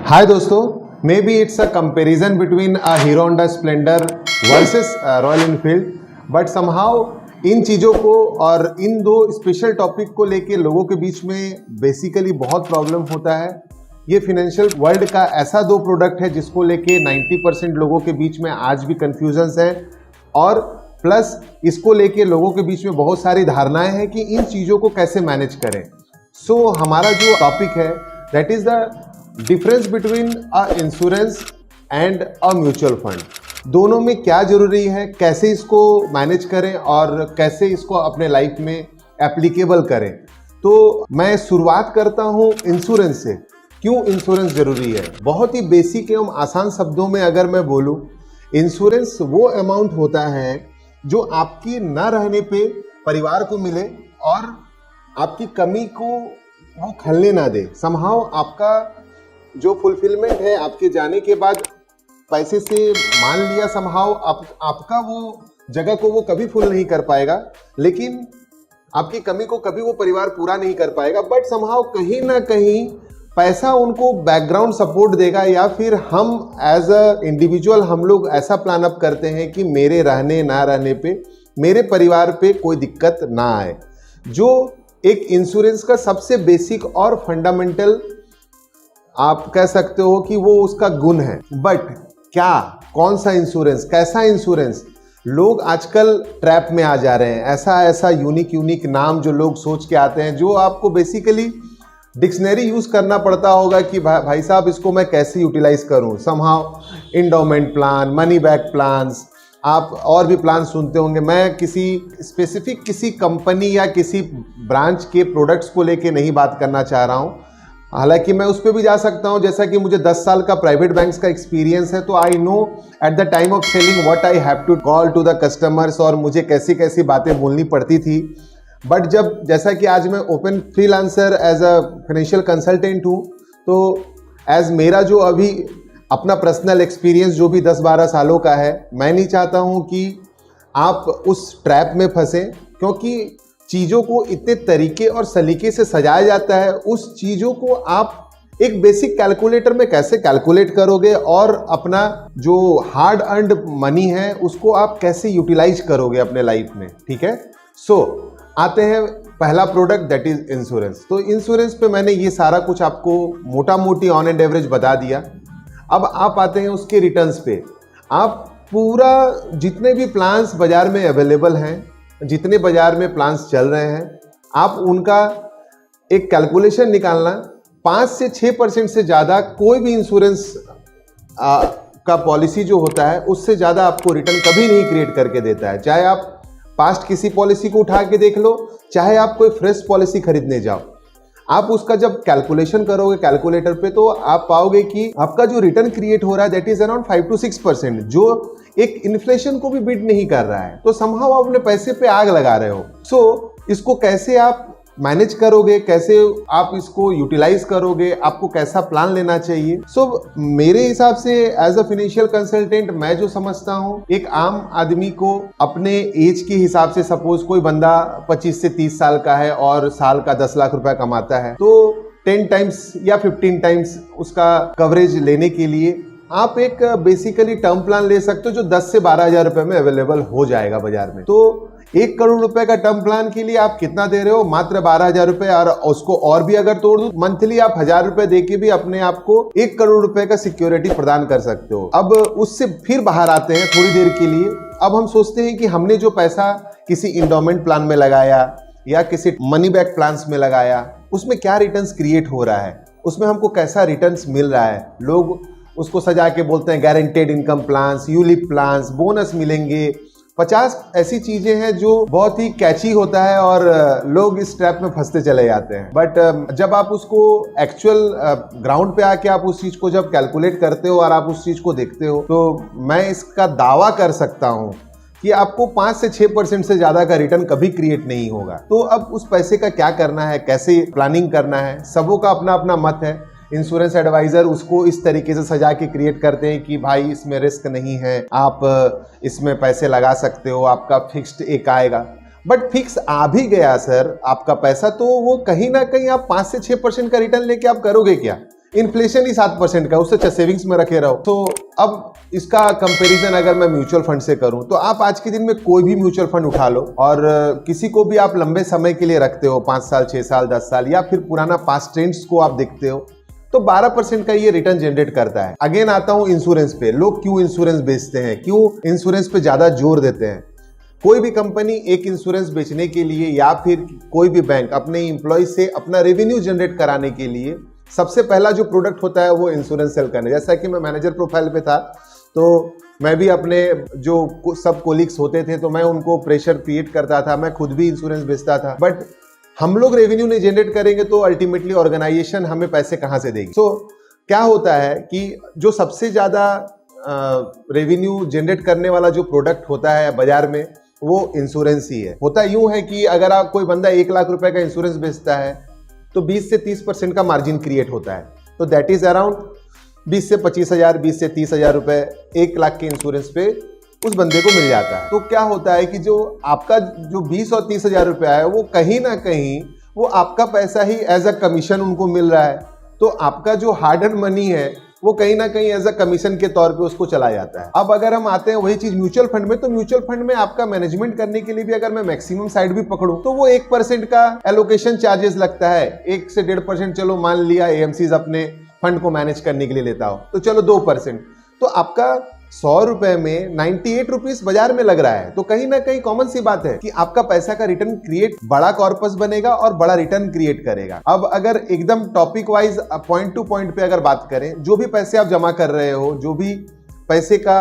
Hi दोस्तों, maybe it's a comparison between a Hero Honda Splendor versus Royal Enfield, but somehow इन चीज़ों को और इन दो स्पेशल टॉपिक को लेके लोगों के बीच में बेसिकली बहुत प्रॉब्लम होता है। ये फिनेंशियल वर्ल्ड का ऐसा दो प्रोडक्ट है जिसको लेके 90% लोगों के बीच में आज भी कन्फ्यूजन्स हैं और प्लस इसको लेके लोगों के बीच में बहुत सारी धारणाएं हैं कि इन चीज़ों को कैसे मैनेज करें। सो हमारा जो टॉपिक है that is the difference between a insurance and a mutual fund. दोनों में क्या जरूरी है, कैसे इसको मैनेज करें और कैसे इसको अपने लाइफ में एप्लीकेबल करें। तो मैं शुरुआत करता हूं इंश्योरेंस से। क्यों इंश्योरेंस जरूरी है? बहुत ही बेसिक एवं आसान शब्दों में अगर मैं बोलूं, इंश्योरेंस वो अमाउंट होता है जो आपकी न रहने पे परिवार को मिले और आपकी कमी को वो खलने ना दे। समहाउ आपका जो फुलफिलमेंट है आपके जाने के बाद पैसे से मान लिया समहाउ आपका वो जगह को वो कभी फुल नहीं कर पाएगा, लेकिन आपकी कमी को कभी वो परिवार पूरा नहीं कर पाएगा। बट समहाउ कहीं ना कहीं पैसा उनको बैकग्राउंड सपोर्ट देगा, या फिर हम एज अ इंडिविजुअल हम लोग ऐसा प्लान अप करते हैं कि मेरे रहने ना रहने पे मेरे परिवार पे कोई दिक्कत ना आए, जो एक इंश्योरेंस का सबसे बेसिक और फंडामेंटल आप कह सकते हो कि वो उसका गुण है। बट क्या, कौन सा इंश्योरेंस, कैसा इंश्योरेंस? लोग आजकल ट्रैप में आ जा रहे हैं। ऐसा यूनिक नाम जो लोग सोच के आते हैं, जो आपको बेसिकली डिक्शनरी यूज करना पड़ता होगा कि भाई साहब इसको मैं कैसे यूटिलाइज करूं। Somehow endowment plan, money back plans, आप और भी प्लान सुनते होंगे। मैं किसी स्पेसिफिक किसी कंपनी या किसी ब्रांच के प्रोडक्ट्स को लेके नहीं बात करना चाह रहा हूं, हालांकि मैं उस पर भी जा सकता हूं। जैसा कि मुझे 10 साल का प्राइवेट बैंक्स का एक्सपीरियंस है, तो I know at the time of selling what I have to call to the customers, और मुझे कैसी कैसी बातें बोलनी पड़ती थी। बट जब जैसा कि आज मैं open freelancer as a financial consultant हूँ, तो एज मेरा जो अभी अपना पर्सनल एक्सपीरियंस जो भी 10-12 सालों का है, मैं नहीं चाहता हूँ कि आप उस ट्रैप में फंसें, क्योंकि चीज़ों को इतने तरीके और सलीके से सजाया जाता है। उस चीज़ों को आप एक बेसिक कैलकुलेटर में कैसे कैलकुलेट करोगे और अपना जो हार्ड अर्नड मनी है उसको आप कैसे यूटिलाइज करोगे अपने लाइफ में, ठीक है। सो आते हैं पहला प्रोडक्ट दैट इज इंश्योरेंस। तो इंश्योरेंस पे मैंने ये सारा कुछ आपको मोटा मोटी ऑन एंड एवरेज बता दिया। अब आप आते हैं उसके रिटर्न्स पे। आप पूरा जितने भी प्लान्स बाजार में अवेलेबल हैं, जितने बाजार में प्लान्स चल रहे हैं, आप उनका एक कैलकुलेशन निकालना। 5 से 6% से ज़्यादा कोई भी इंश्योरेंस का पॉलिसी जो होता है उससे ज़्यादा आपको रिटर्न कभी नहीं क्रिएट करके देता है। चाहे आप पास्ट किसी पॉलिसी को उठा के देख लो, चाहे आप कोई फ्रेश पॉलिसी खरीदने जाओ, आप उसका जब कैलकुलेशन करोगे कैलकुलेटर पे, तो आप पाओगे कि आपका जो रिटर्न क्रिएट हो रहा है दैट इज अराउंड 5 to 6%, जो एक इन्फ्लेशन को भी बीट नहीं कर रहा है। तो समहाउ आप अपने पैसे पे आग लगा रहे हो। सो इसको कैसे आप मैनेज करोगे, कैसे आप इसको यूटिलाइज करोगे, आपको कैसा प्लान लेना चाहिए। सो मेरे हिसाब से एज अ फाइनेंशियल कंसल्टेंट मैं जो समझता हूँ, एक आम आदमी को अपने एज के हिसाब से, सपोज कोई बंदा 25 से 30 साल का है और साल का 10 लाख रुपए कमाता है, तो 10 टाइम्स या 15 टाइम्स उसका कवरेज लेने के लिए आप एक बेसिकली टर्म प्लान ले सकते हो जो 10 से 12 हजार रुपए में अवेलेबल हो जाएगा बाजार में। तो 1 करोड़ रुपए का टर्म प्लान के लिए आप कितना दे रहे हो? मात्र 12 हजार रुपए। और उसको और भी अगर तोड़ दो, मंथली आप 1000 रुपए देके भी अपने आप को 1 करोड़ रुपए का सिक्योरिटी प्रदान कर सकते हो। अब उससे फिर बाहर आते हैं थोड़ी देर के लिए। अब हम सोचते हैं कि हमने जो पैसा किसी इंडोमेंट प्लान में लगाया या किसी मनी बैक प्लान में लगाया, उसमें क्या रिटर्न्स क्रिएट हो रहा है, उसमें हमको कैसा रिटर्न्स मिल रहा है। लोग उसको सजा के बोलते हैं guaranteed income plans, ULIP plans, bonus मिलेंगे, 50 ऐसी चीजें हैं जो बहुत ही कैची होता है और लोग इस ट्रैप में फंसते चले जाते हैं। बट जब आप उसको एक्चुअल ग्राउंड पे आके आप उस चीज को जब कैलकुलेट करते हो और आप उस चीज को देखते हो, तो मैं इसका दावा कर सकता हूं कि आपको 5 से 6% से ज्यादा का रिटर्न कभी क्रिएट नहीं होगा। तो अब उस पैसे का क्या करना है, कैसे प्लानिंग करना है, सबों का अपना अपना मत है। इंश्योरेंस एडवाइजर उसको इस तरीके से सजा के क्रिएट करते हैं कि भाई इसमें रिस्क नहीं है, आप इसमें पैसे लगा सकते हो, आपका फिक्स्ड एक आएगा। बट फिक्स आ भी गया सर आपका पैसा, तो वो कहीं ना कहीं आप 5 से 6% का रिटर्न लेके आप करोगे क्या? इन्फ्लेशन ही 7% का, उससे अच्छा सेविंग्स में रखे रहो। तो अब इसका कंपैरिजन अगर मैं म्यूचुअल फंड से करूं तो आप आज के दिन में कोई भी म्यूचुअल फंड उठा लो और किसी को भी आप लंबे समय के लिए रखते हो, 5 साल 6 साल 10 साल, या फिर पुराना पास्ट ट्रेंड्स को आप देखते हो, तो 12% का ये रिटर्न जनरेट करता है। अगेन आता हूं इंश्योरेंस पे। लोग क्यों इंश्योरेंस बेचते हैं, क्यों इंश्योरेंस पे ज्यादा जोर देते हैं? कोई भी कंपनी एक इंश्योरेंस बेचने के लिए या फिर कोई भी बैंक अपने एम्प्लॉय से अपना रेवेन्यू जनरेट कराने के लिए सबसे पहला जो प्रोडक्ट होता है वो इंश्योरेंस सेल करना। जैसा कि मैं मैनेजर प्रोफाइल पे था तो मैं भी अपने जो सब कोलिग्स होते थे तो मैं उनको प्रेशर क्रिएट करता था, मैं खुद भी इंश्योरेंस बेचता था। बट हम लोग रेवेन्यू नहीं जनरेट करेंगे तो अल्टीमेटली ऑर्गेनाइजेशन हमें पैसे कहाँ से देगी? सो क्या होता है कि जो सबसे ज्यादा रेवेन्यू जनरेट करने वाला जो प्रोडक्ट होता है बाजार में वो इंश्योरेंस ही है। होता यूं है कि अगर आप कोई बंदा 1 लाख रुपए का इंश्योरेंस बेचता है तो 20 से 30% का मार्जिन क्रिएट होता है, तो दैट इज अराउंड 20 से 25,000, 20 से 30,000 रुपए 1 लाख के इंश्योरेंस पे उस बंदे को मिल जाता है। तो क्या होता है कि जो आपका जो 20 और 30,000 रुपया है वो कहीं ना कहीं वो आपका पैसा ही एज अ कमीशन उनको मिल रहा है। तो आपका जो हार्ड अर्न मनी है वो कहीं ना कहीं एज अ कमीशन के तौर पे उसको चला जाता है। अब अगर हम आते हैं वही चीज म्यूचुअल फंड में, तो म्यूचुअल फंड में आपका मैनेजमेंट करने के लिए भी अगर मैं मैक्सिमम साइड भी पकड़ूं तो वो 1% का एलोकेशन चार्जेस लगता है। 1 से 1.5%, चलो मान लिया एएमसीज अपने फंड को मैनेज करने के लिए लेता हो तो चलो 2%, तो आपका 100 रुपए में 98 रुपीज बाजार में लग रहा है। तो कहीं ना कहीं कॉमन सी बात है कि आपका पैसा का रिटर्न क्रिएट, बड़ा कॉर्पस बनेगा और बड़ा रिटर्न क्रिएट करेगा। अब अगर एकदम topic wise point two point पे अगर बात करें, जो भी पैसे आप जमा कर रहे हो, जो भी पैसे का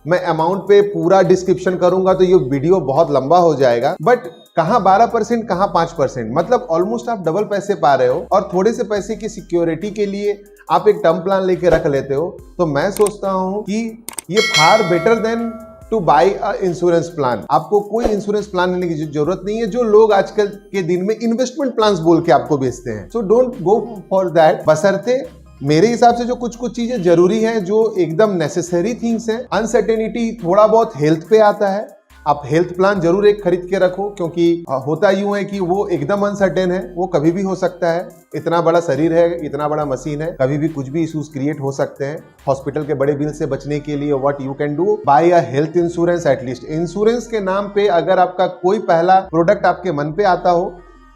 मैं अमाउंट पे पूरा डिस्क्रिप्शन करूंगा तो ये वीडियो बहुत लंबा हो जाएगा। बट कहां 12%, कहां 5%, मतलब ऑलमोस्ट आप डबल पैसे पा रहे हो और थोड़े से पैसे की सिक्योरिटी के लिए आप एक टर्म प्लान लेके रख लेते हो। तो मैं सोचता हूं कि ये far better than two by a insurance plan. आपको कोई इंश्योरेंस प्लान लेने की जरूरत नहीं है, जो लोग आजकल के दिन में इन्वेस्टमेंट प्लान्स बोल के आपको बेचते हैं। So don't go for that. बशर्ते मेरे हिसाब से जो कुछ चीजें जरूरी हैं, जो एकदम नेसेसरी थिंग्स हैं, अनसर्टेनिटी थोड़ा बहुत हेल्थ पे आता है, आप हेल्थ प्लान जरूर एक खरीद के रखो, क्योंकि होता यूं है कि वो एकदम अनसर्टेन है, वो कभी भी हो सकता है। इतना बड़ा शरीर है, इतना बड़ा मशीन है, कभी भी कुछ भी इश्यूज क्रिएट हो सकते हैं। हॉस्पिटल के बड़े बिल से बचने के लिए what you can do, buy a health insurance at least. Insurance के नाम पे अगर आपका कोई पहला प्रोडक्ट आपके मन पे आता हो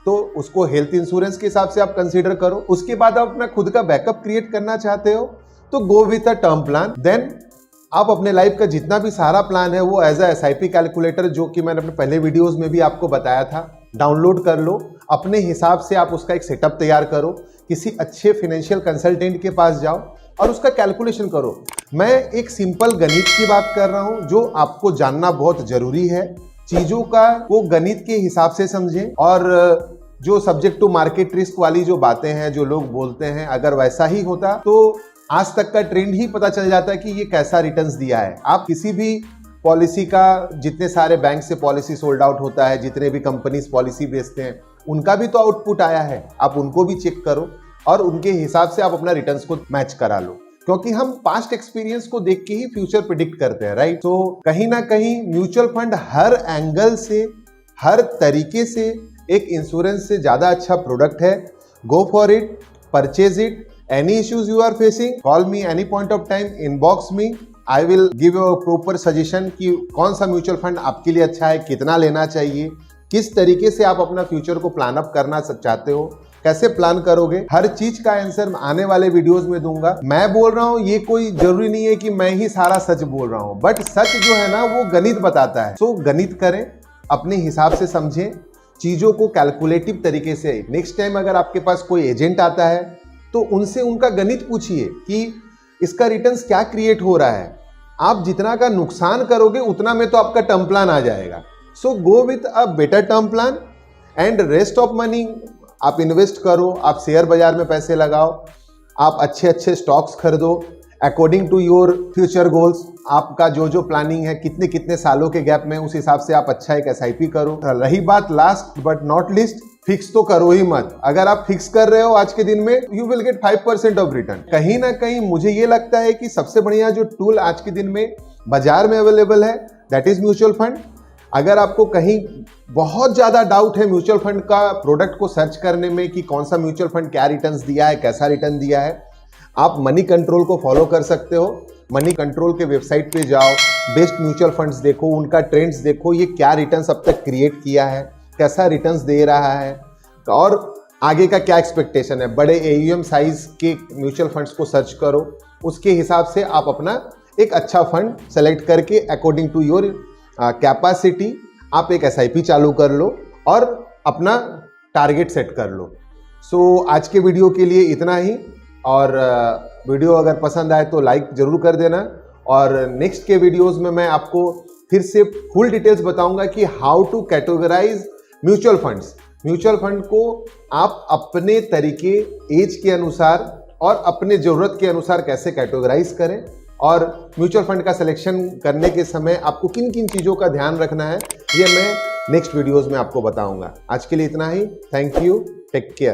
तो उसको हेल्थ इंश्योरेंस के हिसाब से आप कंसीडर करो। उसके बाद आप अपना खुद का बैकअप क्रिएट करना चाहते हो तो go with a term plan. Then आप अपने लाइफ का जितना भी सारा प्लान है वो एज अ एसआईपी कैलकुलेटर, जो कि मैंने अपने पहले वीडियोस में भी आपको बताया था, डाउनलोड कर लो। अपने हिसाब से आप उसका एक सेटअप तैयार करो, किसी अच्छे फाइनेंशियल कंसल्टेंट के पास जाओ और उसका कैलकुलेशन करो। मैं एक सिंपल गणित की बात कर रहा हूं जो आपको जानना बहुत जरूरी है। चीजों का वो गणित के हिसाब से समझें और जो सब्जेक्ट टू मार्केट रिस्क वाली जो बातें हैं, जो लोग बोलते हैं, अगर वैसा ही होता तो आज तक का ट्रेंड ही पता चल जाता है कि ये कैसा रिटर्न्स दिया है। आप किसी भी पॉलिसी का, जितने सारे बैंक से पॉलिसी सोल्ड आउट होता है, जितने भी कंपनीज पॉलिसी बेचते हैं, उनका भी तो आउटपुट आया है, आप उनको भी चेक करो और उनके हिसाब से आप अपना रिटर्न्स को मैच करा लो, क्योंकि हम पास्ट एक्सपीरियंस को देख के ही फ्यूचर प्रिडिक्ट करते हैं, राइट। तो कहीं ना कहीं म्यूचुअल फंड हर एंगल से, हर तरीके से एक इंश्योरेंस से ज्यादा अच्छा प्रोडक्ट है। Go for it, purchase it. Any issues you are facing, call me any point of time, inbox me. I will give you a proper suggestion कि कौन सा म्यूचुअल फंड आपके लिए अच्छा है, कितना लेना चाहिए, किस तरीके से आप अपना फ्यूचर को प्लान अप करना चाहते हो, कैसे प्लान करोगे, हर चीज का आंसर आने वाले वीडियोस में दूंगा। मैं बोल रहा हूँ, ये कोई जरूरी नहीं है कि मैं ही सारा सच बोल रहा हूँ, बट सच जो है ना वो गणित बताता है। सो गणित करें, अपने हिसाब से समझें चीजों को कैलकुलेटिव तरीके से। नेक्स्ट टाइम अगर आपके पास कोई एजेंट आता है तो उनसे उनका गणित पूछिए कि इसका रिटर्न्स क्या क्रिएट हो रहा है। आप जितना का नुकसान करोगे उतना में तो आपका टर्म प्लान आ जाएगा। So go with a better term plan and rest of money आप इन्वेस्ट करो, आप शेयर बाजार में पैसे लगाओ, आप अच्छे अच्छे स्टॉक्स खरीदो according to your future goals. आपका जो जो प्लानिंग है, कितने कितने सालों के गैप में, उस हिसाब से आप अच्छा एक एसआईपी करो। रही बात last but not list, fix तो करो ही मत। अगर आप फिक्स कर रहे हो आज के दिन में, you will get 5% of return. कहीं ना कहीं मुझे ये लगता है कि सबसे बढ़िया जो टूल आज के दिन में बाजार में अवेलेबल है दैट इज म्यूचुअल फंड। अगर आपको कहीं बहुत ज्यादा डाउट है म्यूचुअल फंड का प्रोडक्ट को सर्च करने में कि कौन सा म्यूचुअल फंड क्या रिटर्न्स दिया है, कैसा रिटर्न दिया है, आप मनी कंट्रोल को फॉलो कर सकते हो। मनी कंट्रोल के वेबसाइट पे जाओ, बेस्ट म्यूचुअल फंड्स देखो, उनका ट्रेंड्स देखो, ये क्या रिटर्न्स अब तक क्रिएट किया है, कैसा रिटर्न्स दे रहा है और आगे का क्या एक्सपेक्टेशन है। बड़े AUM साइज के म्यूचुअल फंड्स को सर्च करो, उसके हिसाब से आप अपना एक अच्छा फंड सेलेक्ट करके अकॉर्डिंग टू योर कैपेसिटी आप एक SIP चालू कर लो और अपना टारगेट सेट कर लो। सो आज के वीडियो के लिए इतना ही, और वीडियो अगर पसंद आए तो लाइक जरूर कर देना। और नेक्स्ट के वीडियोस में मैं आपको फिर से फुल डिटेल्स बताऊंगा कि how to categorise mutual funds. Mutual fund को आप अपने तरीके, एज के अनुसार और अपने ज़रूरत के अनुसार कैसे कैटेगराइज करें, और म्यूचुअल फंड का सिलेक्शन करने के समय आपको किन किन चीज़ों का ध्यान रखना है, ये मैं नेक्स्ट वीडियोस में आपको बताऊंगा। आज के लिए इतना ही। Thank you, take care.